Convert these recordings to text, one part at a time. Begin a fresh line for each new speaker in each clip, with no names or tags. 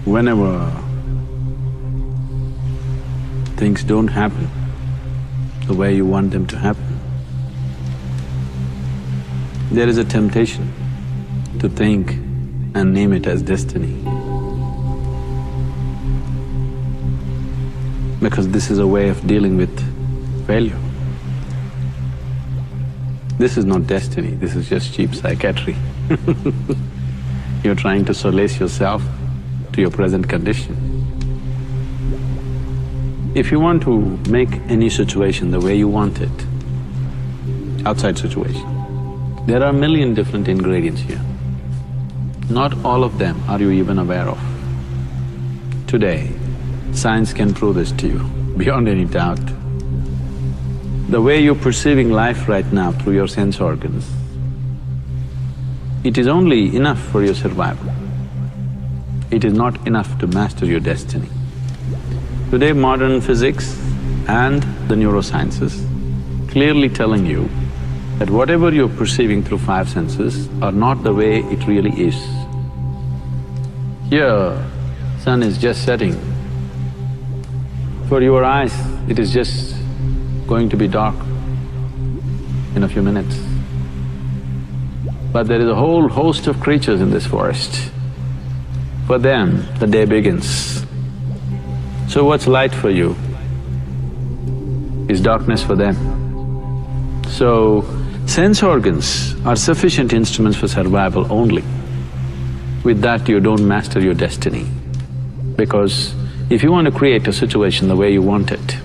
whenever things don't happen the way you want them to happen, there is a temptation to think and name it as destiny. Because this is a way of dealing with failure. This is not destiny, this is just cheap psychiatry. You're trying to solace yourself to your present condition. If you want to make any situation the way you want it, outside situation, there are a million different ingredients here. Not all of them are you even aware of. Today, science can prove this to you, beyond any doubt. The way you're perceiving life right now through your sense organs, it is only enough for your survival. It is not enough to master your destiny. Today, modern physics and the neurosciences clearly telling you that whatever you're perceiving through five senses are not the way it really is. Here, sun is just setting. For your eyes, it is just going to be dark in a few minutes. But there is a whole host of creatures in this forest. For them, the day begins. So what's light for you is darkness for them. So, sense organs are sufficient instruments for survival only. With that, you don't master your destiny. Because if you want to create a situation the way you want it,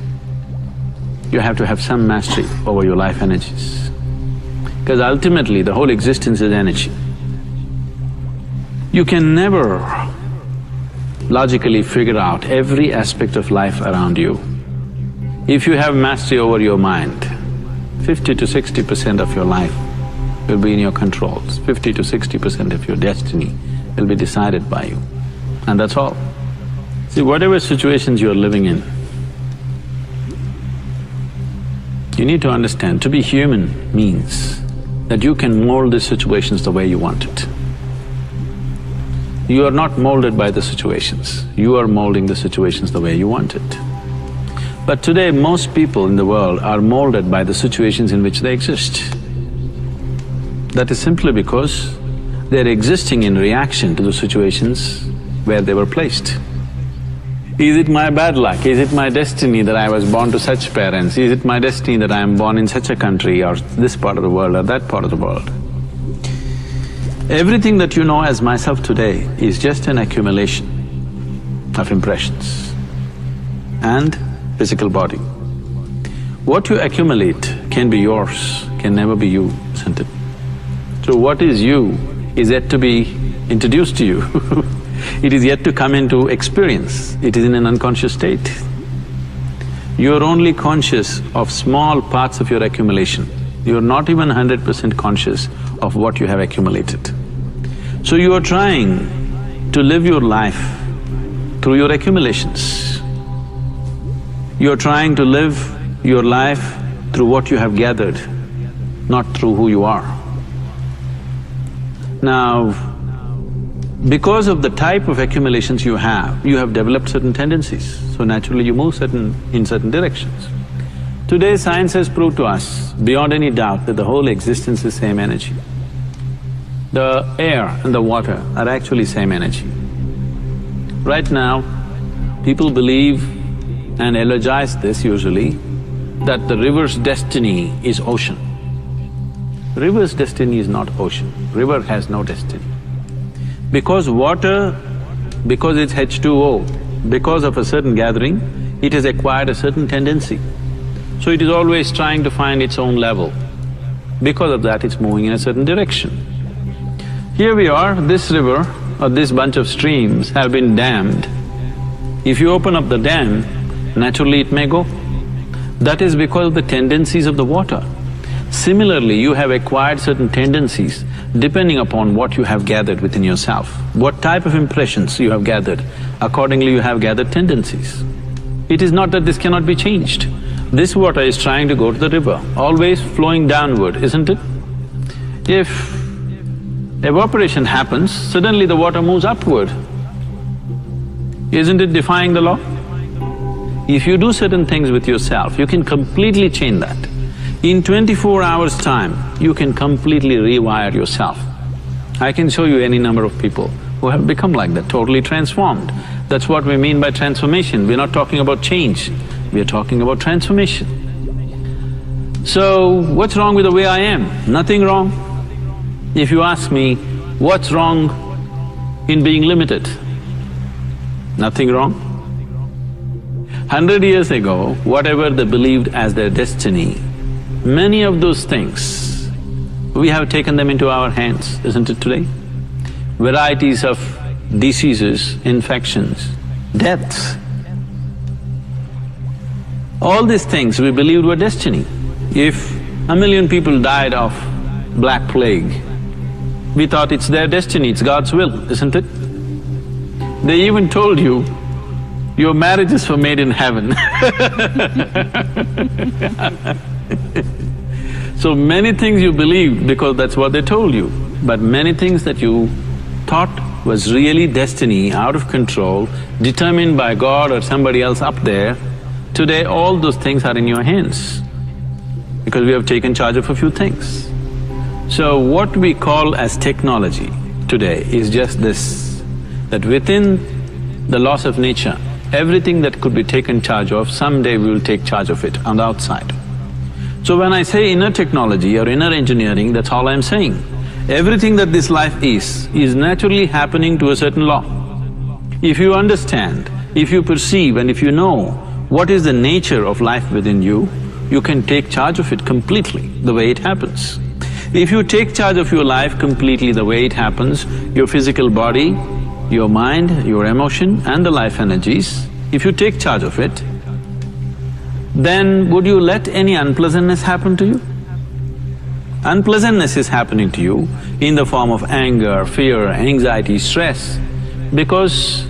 you have to have some mastery over your life energies. Because ultimately, the whole existence is energy. You can never logically figure out every aspect of life around you. If you have mastery over your mind, 50 to 60% of your life will be in your controls, 50 to 60% of your destiny will be decided by you, and that's all. See, whatever situations you're living in, you need to understand, to be human means that you can mold the situations the way you want it. You are not molded by the situations, you are molding the situations the way you want it. But today, most people in the world are molded by the situations in which they exist. That is simply because they're existing in reaction to the situations where they were placed. Is it my bad luck? Is it my destiny that I was born to such parents? Is it my destiny that I am born in such a country or this part of the world or that part of the world? Everything that you know as myself today is just an accumulation of impressions and physical body. What you accumulate can be yours, can never be you, isn't it? So what is you is yet to be introduced to you it is yet to come into experience, it is in an unconscious state. You're only conscious of small parts of your accumulation. You're not even 100% conscious of what you have accumulated. So you are trying to live your life through your accumulations. You're trying to live your life through what you have gathered, not through who you are. Now, because of the type of accumulations you have developed certain tendencies, so naturally you move in certain directions. Today, science has proved to us, beyond any doubt, that the whole existence is same energy. The air and the water are actually same energy. Right now, people believe and eulogize this usually, that the river's destiny is ocean. River's destiny is not ocean, river has no destiny. Because water, because it's H2O, because of a certain gathering, it has acquired a certain tendency. So it is always trying to find its own level. Because of that, it's moving in a certain direction. Here we are, this river or this bunch of streams have been dammed. If you open up the dam, naturally it may go. That is because of the tendencies of the water. Similarly, you have acquired certain tendencies depending upon what you have gathered within yourself. What type of impressions you have gathered, accordingly you have gathered tendencies. It is not that this cannot be changed. This water is trying to go to the river, always flowing downward, isn't it? If evaporation happens, suddenly the water moves upward. Isn't it defying the law? If you do certain things with yourself, you can completely change that. In 24 hours' time, you can completely rewire yourself. I can show you any number of people who have become like that, totally transformed. That's what we mean by transformation. We're not talking about change, we're talking about transformation. So, what's wrong with the way I am? Nothing wrong. If you ask me, what's wrong in being limited? Nothing wrong. 100 years ago, whatever they believed as their destiny, many of those things, we have taken them into our hands, isn't it today? Varieties of diseases, infections, deaths. All these things we believed were destiny. If 1 million people died of black plague, we thought it's their destiny, it's God's will, isn't it? They even told you, your marriages were made in heaven. So many things you believed because that's what they told you, but many things that you thought was really destiny, out of control, determined by God or somebody else up there, today all those things are in your hands because we have taken charge of a few things. So what we call as technology today is just this, that within the laws of nature, everything that could be taken charge of, someday we will take charge of it on the outside. So when I say inner technology or inner engineering, that's all I'm saying. Everything that this life is naturally happening to a certain law. If you understand, if you perceive and if you know what is the nature of life within you, you can take charge of it completely the way it happens. If you take charge of your life completely the way it happens, your physical body, your mind, your emotion and the life energies, if you take charge of it, then would you let any unpleasantness happen to you? Unpleasantness is happening to you in the form of anger, fear, anxiety, stress, because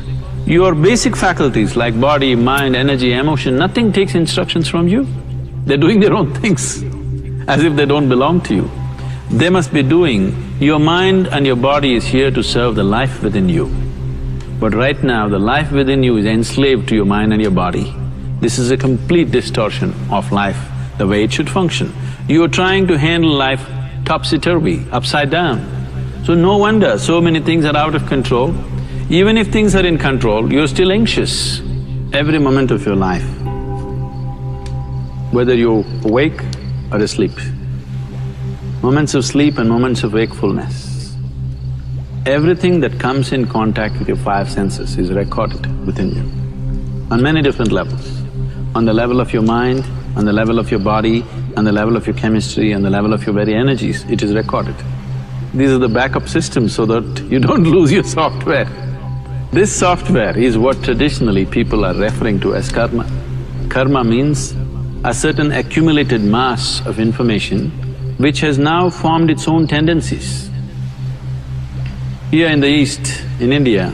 your basic faculties like body, mind, energy, emotion, nothing takes instructions from you. They're doing their own things as if they don't belong to you. They must be doing… Your mind and your body is here to serve the life within you. But right now, the life within you is enslaved to your mind and your body. This is a complete distortion of life, the way it should function. You're trying to handle life topsy-turvy, upside down. So no wonder so many things are out of control. Even if things are in control, you're still anxious every moment of your life, whether you're awake or asleep. Moments of sleep and moments of wakefulness. Everything that comes in contact with your five senses is recorded within you on many different levels. On the level of your mind, on the level of your body, on the level of your chemistry, on the level of your very energies, it is recorded. These are the backup systems so that you don't lose your software. This software is what traditionally people are referring to as karma. Karma means a certain accumulated mass of information which has now formed its own tendencies. Here in the East, in India,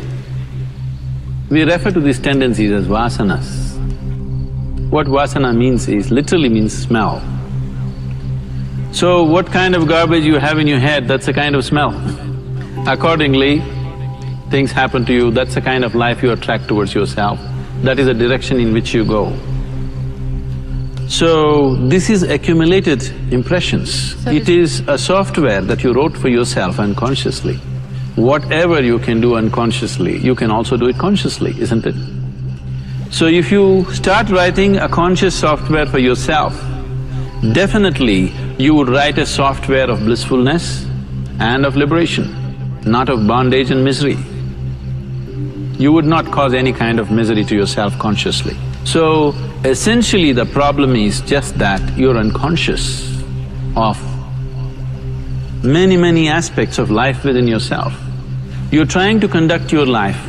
we refer to these tendencies as vasanas. What vasana means is, literally means smell. So what kind of garbage you have in your head, that's the kind of smell. Accordingly, things happen to you, that's the kind of life you attract towards yourself. That is the direction in which you go. So, this is accumulated impressions. It is a software that you wrote for yourself unconsciously. Whatever you can do unconsciously, you can also do it consciously, isn't it? So if you start writing a conscious software for yourself, definitely you would write a software of blissfulness and of liberation, not of bondage and misery. You would not cause any kind of misery to yourself consciously. So, essentially the problem is just that you're unconscious of many aspects of life within yourself. You're trying to conduct your life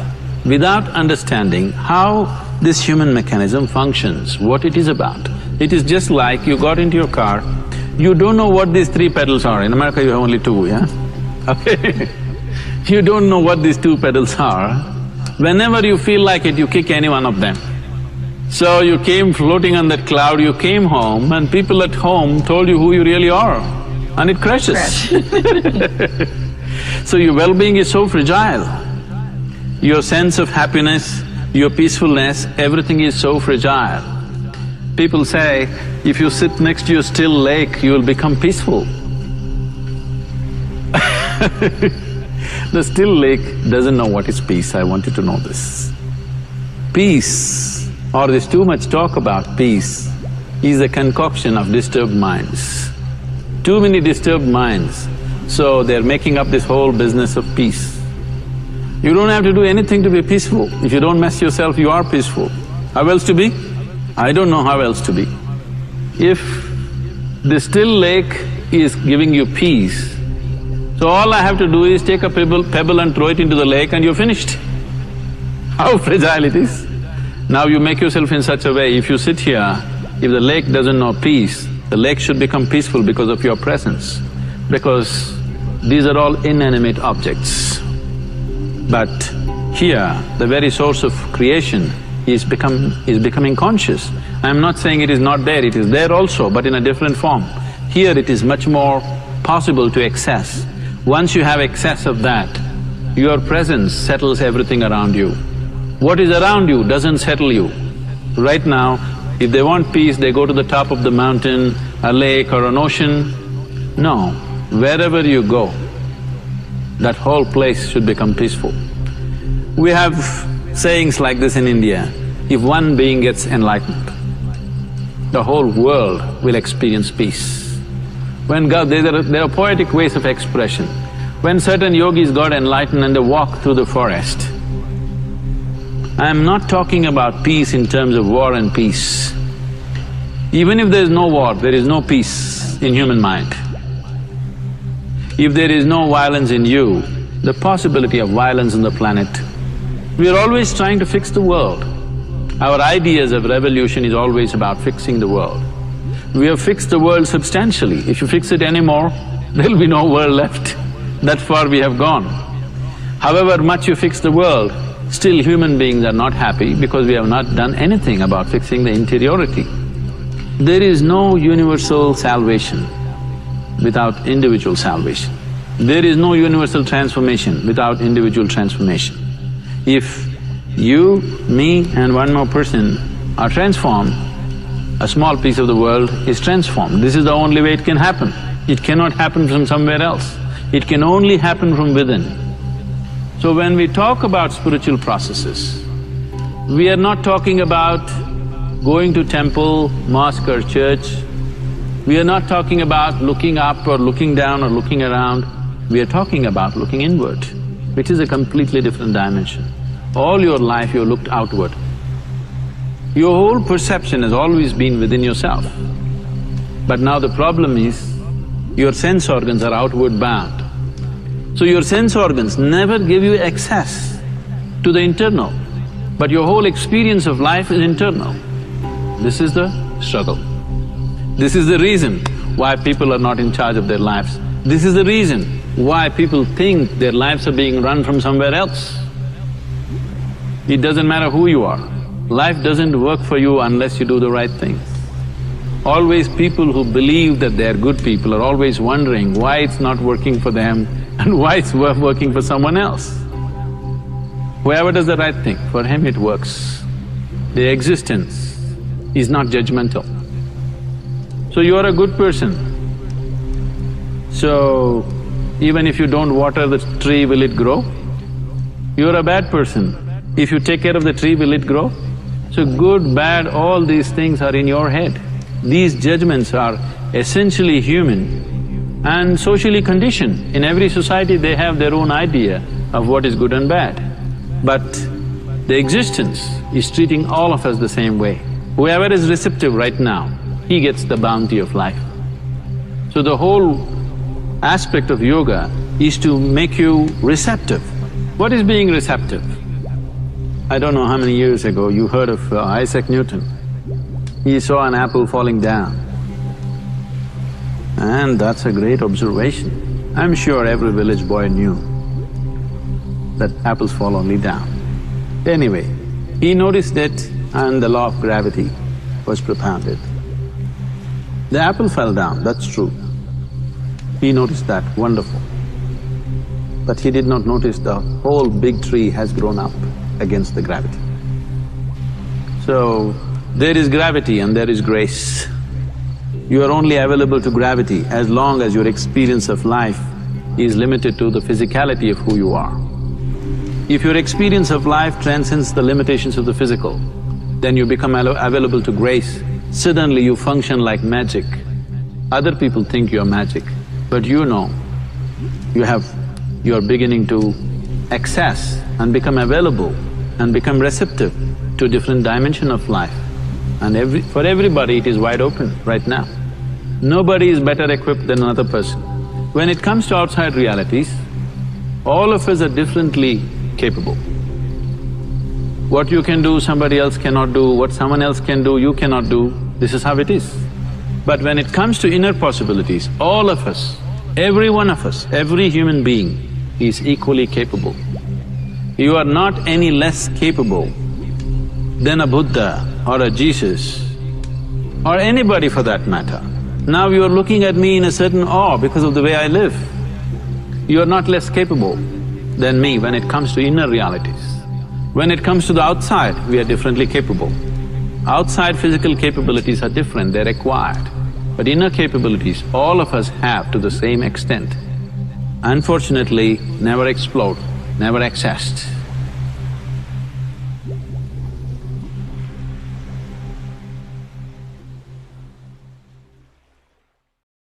without understanding how this human mechanism functions, what it is about. It is just like you got into your car, you don't know what these three pedals are. In America you have only two, yeah? Okay. You don't know what these two pedals are. Whenever you feel like it, you kick any one of them. So you came floating on that cloud, you came home and people at home told you who you really are and it crashes. So your well-being is so fragile. Your sense of happiness, your peacefulness, everything is so fragile. People say, if you sit next to your still lake, you will become peaceful. The still lake doesn't know what is peace, I want you to know this. Peace, or there's too much talk about peace, is a concoction of disturbed minds. Too many disturbed minds, so they're making up this whole business of peace. You don't have to do anything to be peaceful. If you don't mess yourself, you are peaceful. How else to be? I don't know how else to be. If the still lake is giving you peace, so all I have to do is take a pebble and throw it into the lake and you're finished. How fragile it is. Now you make yourself in such a way, if you sit here, if the lake doesn't know peace, the lake should become peaceful because of your presence, because these are all inanimate objects. But here, the very source of creation is becoming conscious. I'm not saying it is not there, it is there also, but in a different form. Here it is much more possible to access. Once you have access of that, your presence settles everything around you. What is around you doesn't settle you. Right now, if they want peace, they go to the top of the mountain, a lake or an ocean. No, wherever you go, that whole place should become peaceful. We have sayings like this in India, if one being gets enlightened, the whole world will experience peace. When there are poetic ways of expression. When certain yogis got enlightened and they walked through the forest, I am not talking about peace in terms of war and peace. Even if there is no war, there is no peace in human mind. If there is no violence in you, the possibility of violence on the planet, we are always trying to fix the world. Our ideas of revolution is always about fixing the world. We have fixed the world substantially. If you fix it anymore, there'll be no world left. That far we have gone. However much you fix the world, still human beings are not happy because we have not done anything about fixing the interiority. There is no universal salvation without individual salvation. There is no universal transformation without individual transformation. If you, me and one more person are transformed, a small piece of the world is transformed. This is the only way it can happen. It cannot happen from somewhere else. It can only happen from within. So when we talk about spiritual processes, we are not talking about going to temple, mosque or church. We are not talking about looking up or looking down or looking around. We are talking about looking inward, which is a completely different dimension. All your life you looked outward. Your whole perception has always been within yourself. But now the problem is, your sense organs are outward bound. So your sense organs never give you access to the internal, but your whole experience of life is internal. This is the struggle. This is the reason why people are not in charge of their lives. This is the reason why people think their lives are being run from somewhere else. It doesn't matter who you are, life doesn't work for you unless you do the right thing. Always people who believe that they are good people are always wondering why it's not working for them and why it's working for someone else. Whoever does the right thing, for him it works. The existence is not judgmental. So you are a good person. So, even if you don't water the tree, will it grow? You are a bad person. If you take care of the tree, will it grow? So good, bad, all these things are in your head. These judgments are essentially human and socially conditioned. In every society they have their own idea of what is good and bad. But the existence is treating all of us the same way. Whoever is receptive right now, he gets the bounty of life. So the whole aspect of yoga is to make you receptive. What is being receptive? I don't know how many years ago you heard of Isaac Newton. He saw an apple falling down. And that's a great observation. I'm sure every village boy knew that apples fall only down. Anyway, he noticed it and the law of gravity was propounded. The apple fell down, that's true. He noticed that, wonderful. But he did not notice the whole big tree has grown up against the gravity. So, there is gravity and there is grace. You are only available to gravity as long as your experience of life is limited to the physicality of who you are. If your experience of life transcends the limitations of the physical, then you become available to grace. Suddenly you function like magic. Other people think you're magic, but you know, you're beginning to access and become available and become receptive to different dimension of life. And for everybody it is wide open right now. Nobody is better equipped than another person. When it comes to outside realities, all of us are differently capable. What you can do, somebody else cannot do, what someone else can do, you cannot do, this is how it is. But when it comes to inner possibilities, all of us, every one of us, every human being is equally capable. You are not any less capable than a Buddha or a Jesus or anybody for that matter. Now you are looking at me in a certain awe because of the way I live. You are not less capable than me when it comes to inner realities. When it comes to the outside, we are differently capable. Outside physical capabilities are different, they're acquired. But inner capabilities, all of us have to the same extent. Unfortunately, never explored, never accessed.